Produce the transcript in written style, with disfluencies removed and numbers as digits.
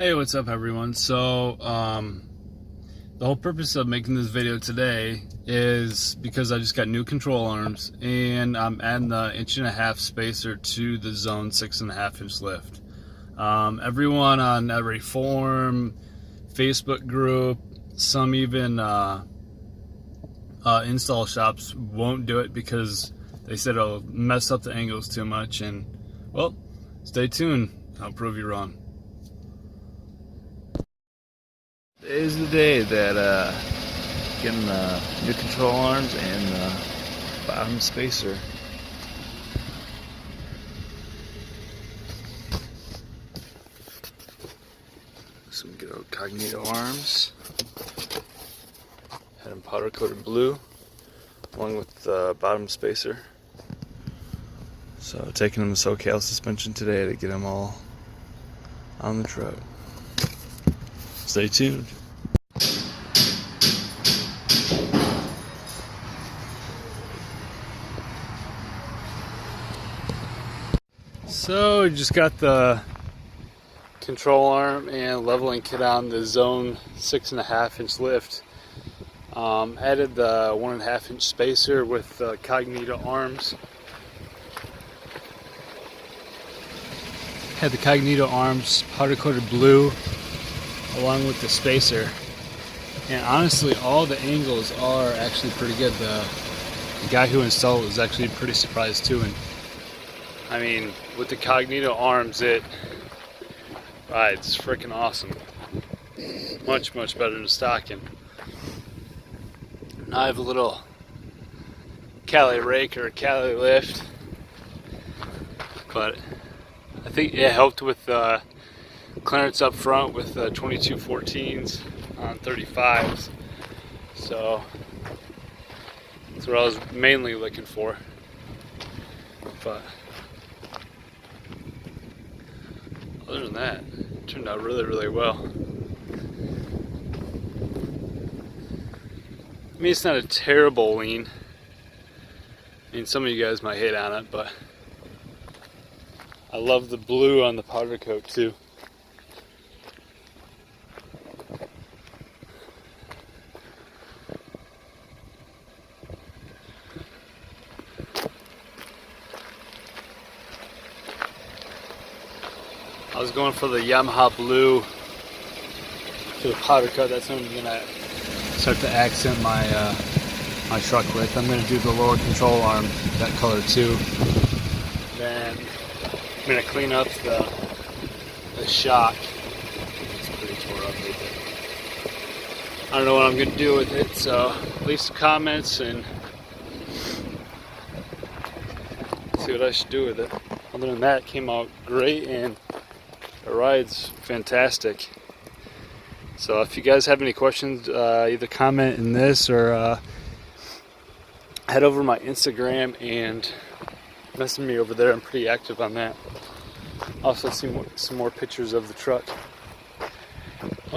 Hey, what's up everyone? So the whole purpose of making this video today is because I just got new control arms and I'm adding the 1.5" spacer to the zone 6.5" lift. Everyone on every forum, Facebook group, some even install shops won't do it because they said it'll mess up the angles too much, and well, stay tuned, I'll prove you wrong. Today is the day that getting the new control arms and the bottom spacer. Some good old Cognito arms. Had them powder coated blue along with the bottom spacer. So taking them to SoCal suspension today to get them all on the truck. Stay tuned. So we just got the control arm and leveling kit on the zone 6.5" lift. Added the 1.5" spacer with the Cognito arms. Had the Cognito arms powder coated blue along with the spacer, and honestly all the angles are actually pretty good. The guy who installed it was actually pretty surprised too, and I mean with the Cognito arms it rides freaking awesome, much better than stocking. Now I have a little Cali rake or a Cali lift, but I think it helped with clearance up front with 2214s on 35s, so that's what I was mainly looking for. But other than that, it turned out really well. I mean, it's not a terrible lean. I mean, some of you guys might hate on it, but I love the blue on the powder coat too. I was going for the Yamaha Blue for the powder coat. That's what I'm gonna start to accent my my truck with. I'm gonna do the lower control arm that color too. Then I'm gonna clean up the shock. It's pretty tore up right there. I don't know what I'm gonna do with it, so leave some comments and see what I should do with it. Other than that, it came out great and the ride's fantastic. So if you guys have any questions, either comment in this or head over to my Instagram and message me over there. I'm pretty active on that. Also see some more pictures of the truck.